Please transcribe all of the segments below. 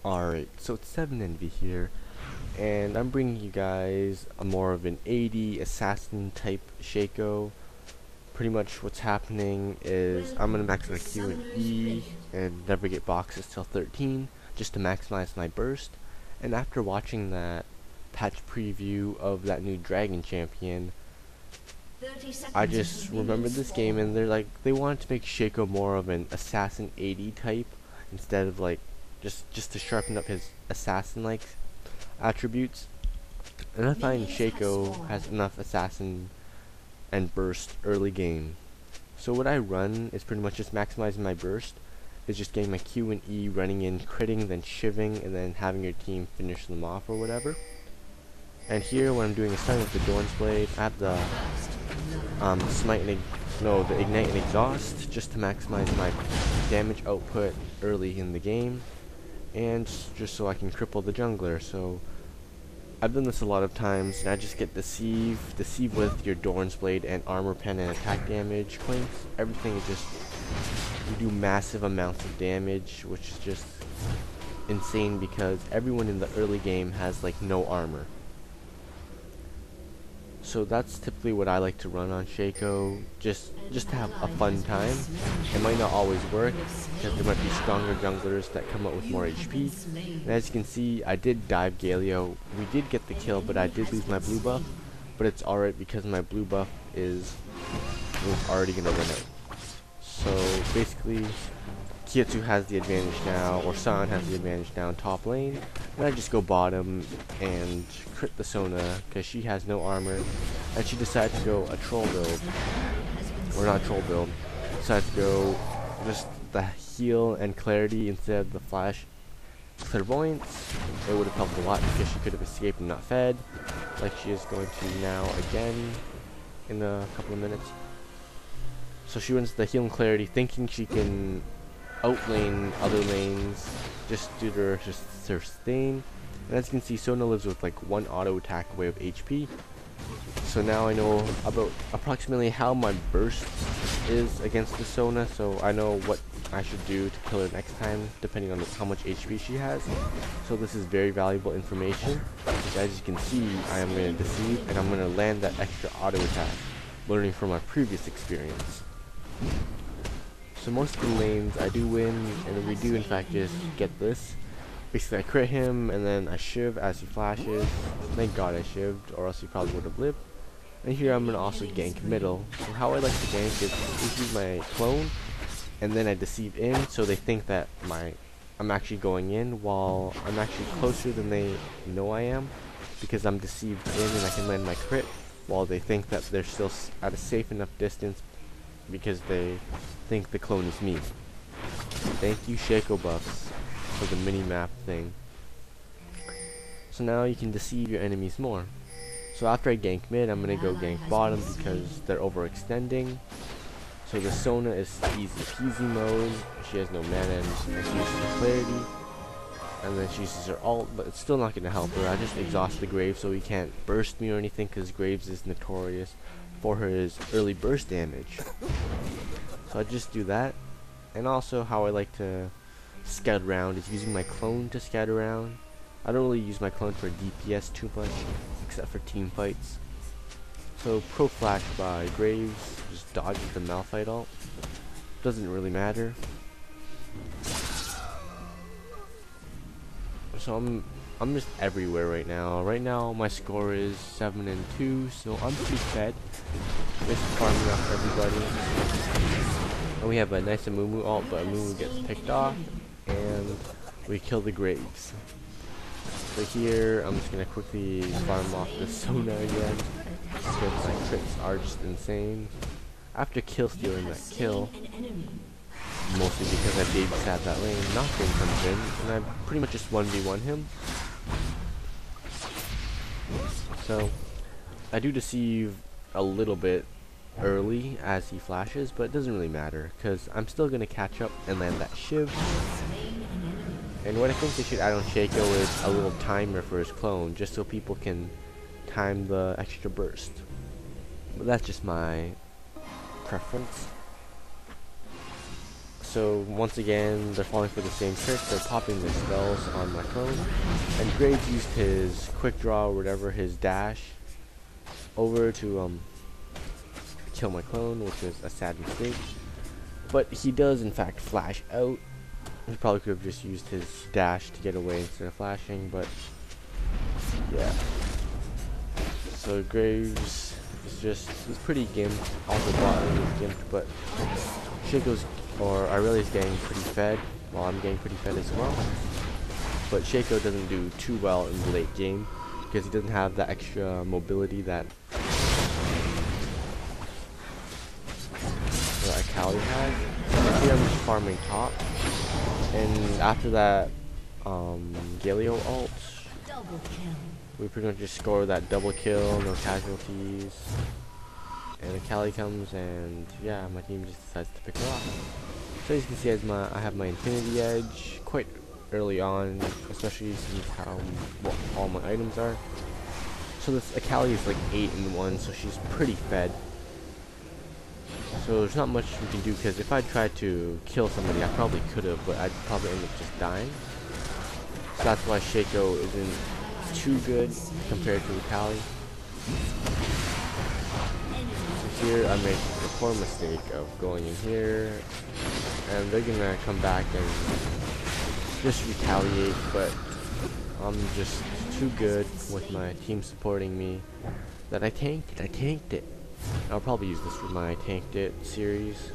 Alright, so it's 7 Envy here, and I'm bringing you guys a more of an AD assassin type Shaco. Pretty much what's happening is I'm going to max my Q and E and never get boxes till 13 just to maximize my burst. And after watching that patch preview of that new dragon champion, I just remembered this game, and they wanted to make Shaco more of an assassin AD type instead of like just to sharpen up his assassin like attributes. And I find Shaco has enough assassin and burst early game. So what I run is pretty much just maximizing my burst, is just getting my Q and E, running in, critting, then shiving, and then having your team finish them off or whatever. And here, when I'm doing a stun with the Dorn's Blade, I have the the Ignite and Exhaust, just to maximize my damage output early in the game, and just so I can cripple the jungler. So I've done this a lot of times, and I just get deceive with your Dorn's Blade and armor pen and attack damage points. Everything is just, you do massive amounts of damage, which is just insane because everyone in the early game has like no armor. So that's typically what I like to run on Shaco, just to have a fun time. It might not always work, because there might be stronger junglers that come up with more HP. And as you can see, I did dive Galio. We did get the kill, but I did lose my blue buff. But it's alright because my blue buff was already going to run out. So basically, Kietsu has the advantage now, or San has the advantage now in top lane, and I just go bottom and crit the Sona because she has no armor, and she decided to go a troll build, or not troll build, decided to go just the heal and clarity instead of the flash clairvoyance. It would have helped a lot because she could have escaped and not fed, like she is going to now again in a couple of minutes. So she runs the heal and clarity thinking she can outlane other lanes just due to her sustain. And as you can see, Sona lives with like one auto attack away of HP. So now I know about approximately how my burst is against the Sona, so I know what I should do to kill her next time depending on how much HP she has. So this is very valuable information, because as you can see, I am going to deceive and I'm going to land that extra auto attack, learning from my previous experience. So most of the lanes I do win, and we do in fact just get this. Basically I crit him, and then I shiv as he flashes. Thank god I shivved, or else he probably would have lived. And here I'm going to also gank middle. So how I like to gank is use my clone, and then I deceive in, so they think that I'm actually going in, while I'm actually closer than they know I am, because I'm deceived in and I can land my crit, while they think that they're still at a safe enough distance because they think the clone is me. Thank you Shaco buffs for the mini-map thing. So now you can deceive your enemies more. So after I gank mid, I'm going to go gank bottom because they're overextending. So the Sona is easy peasy mode. She has no mana, and she uses her clarity. And then she uses her ult, but it's still not going to help her. I just exhaust the Graves so he can't burst me or anything, because Graves is notorious for his early burst damage. So I just do that. And also how I like to scout around is using my clone to scout around. I don't really use my clone for DPS too much, except for team fights. So pro flash by Graves, just dodge the Malphite ult. Doesn't really matter. So I'm just everywhere right now. Right now my score is 7-2, so I'm pretty fed. Just farming off everybody. And we have a nice Amumu ult, but Amumu gets picked off, and we kill the Graves. So here I'm just gonna quickly farm off the Sona again, because my crits are just insane. After kill stealing that kill, mostly because I babysat that lane, Nocturne comes in, and I pretty much just 1v1 him. So I do deceive a little bit early as he flashes, but it doesn't really matter, because I'm still going to catch up and land that shiv. And what I think they should add on Shaco is a little timer for his clone, just so people can time the extra burst. But that's just my preference. So once again, they're falling for the same trick. They're popping their spells on my clone, and Graves used his quick draw or whatever, his dash, over to kill my clone, which was a sad mistake. But he does in fact flash out. He probably could have just used his dash to get away instead of flashing, but yeah. So Graves he's pretty gimped. Also bottom is gimped, but Shaco's or Aurelia's getting pretty fed, while I'm getting pretty fed as well. But Shaco doesn't do too well in the late game because he doesn't have that extra mobility that Akali has. So here I'm just farming top, and after that Galio ult, we pretty much just score that double kill, no casualties, and Akali comes, and yeah, my team just decides to pick her off. So as you can see, I have my Infinity Edge quite early on, especially since how all my items are. So this Akali is like 8-1, so she's pretty fed. So there's not much we can do, because if I tried to kill somebody, I probably could have, but I'd probably end up just dying. So that's why Shaco isn't too good compared to Akali. So here I made the poor mistake of going in here, and they're gonna come back and just retaliate, but I'm just too good with my team supporting me that I tanked it. I'll probably use this for my tanked it series.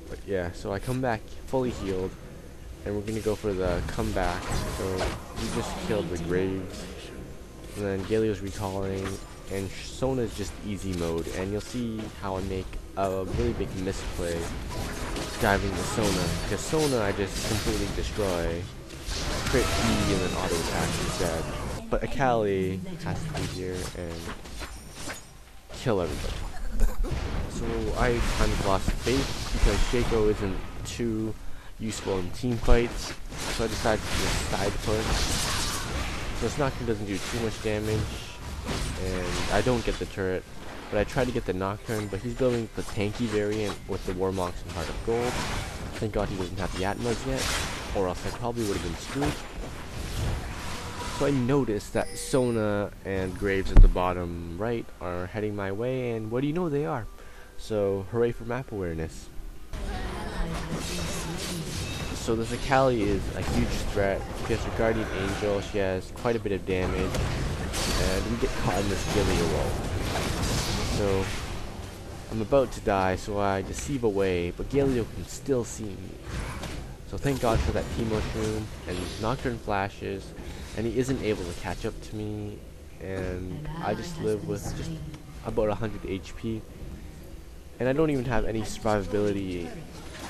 But yeah, so I come back fully healed, and we're gonna go for the comeback. So we just killed the Graves, and then Galio's recalling, and Sona is just easy mode, and you'll see how I make a really big misplay diving to Sona, because Sona I just completely destroy, crit E and then auto attack instead. But Akali has to be here and kill everybody. So I kind of lost faith because Shaco isn't too useful in team fights, so I decided to just side push. So Nocturne doesn't do too much damage, and I don't get the turret, but I tried to get the Nocturne, but he's building the tanky variant with the Warmocks and Heart of Gold. Thank God he doesn't have the Atmas yet, or else I probably would have been screwed. So I noticed that Sona and Graves at the bottom right are heading my way, and what do you know, they are. So hooray for map awareness. So this Akali is a huge threat. She has her Guardian Angel, she has quite a bit of damage, and we get caught in this Galio ult. So I'm about to die, so I deceive away, but Galio can still see me. So thank God for that team mushroom, and Nocturne flashes, and he isn't able to catch up to me, and I just live with just about 100 HP, and I don't even have any survivability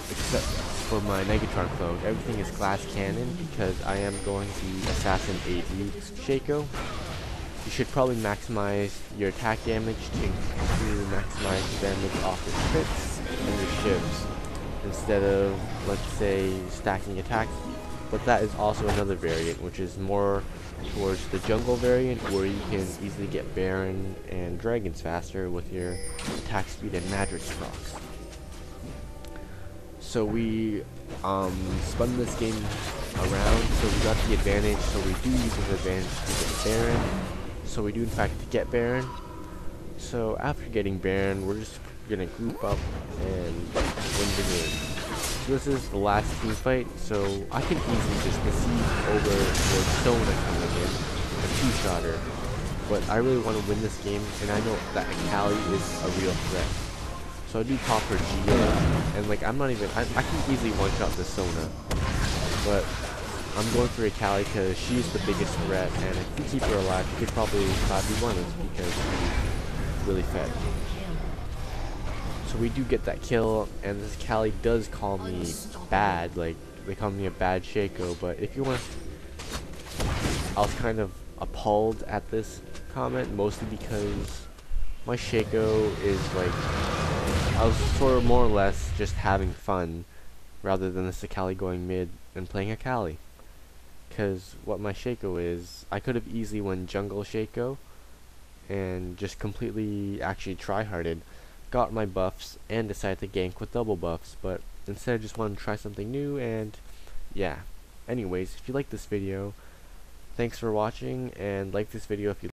except for my Negatron clone. Everything is glass cannon because I am going to assassin AD Shaco. You should probably maximize your attack damage to maximize the damage off your crits and your shivs, instead of, let's say, stacking attack speed. But that is also another variant, which is more towards the jungle variant, where you can easily get Baron and Dragons faster with your attack speed and Madrix procs. So we spun this game around, so we got the advantage, so we do use this advantage to get Baron. So we do in fact get Baron. So after getting Baron, we're just gonna group up and win the game. So this is the last team fight, so I can easily just deceive over towards Sona coming in, a two-shotter. But I really want to win this game, and I know that Akali is a real threat. So I do pop her Gia, and like I can easily one-shot this Sona. But I'm going for Akali because she's the biggest threat, and if we keep her alive, she could probably 5v1 us because she's really fed. So we do get that kill, and this Akali does call me bad, like they call me a bad Shaco, but if you want, I was kind of appalled at this comment, mostly because my Shaco is like, I was sort of more or less just having fun, rather than this Akali going mid and playing Akali. Because what my Shaco is, I could have easily won jungle Shaco, and just completely actually tryharded. got my buffs and decided to gank with double buffs, but instead I just wanted to try something new, and yeah. Anyways, if you like this video, thanks for watching, and like this video if you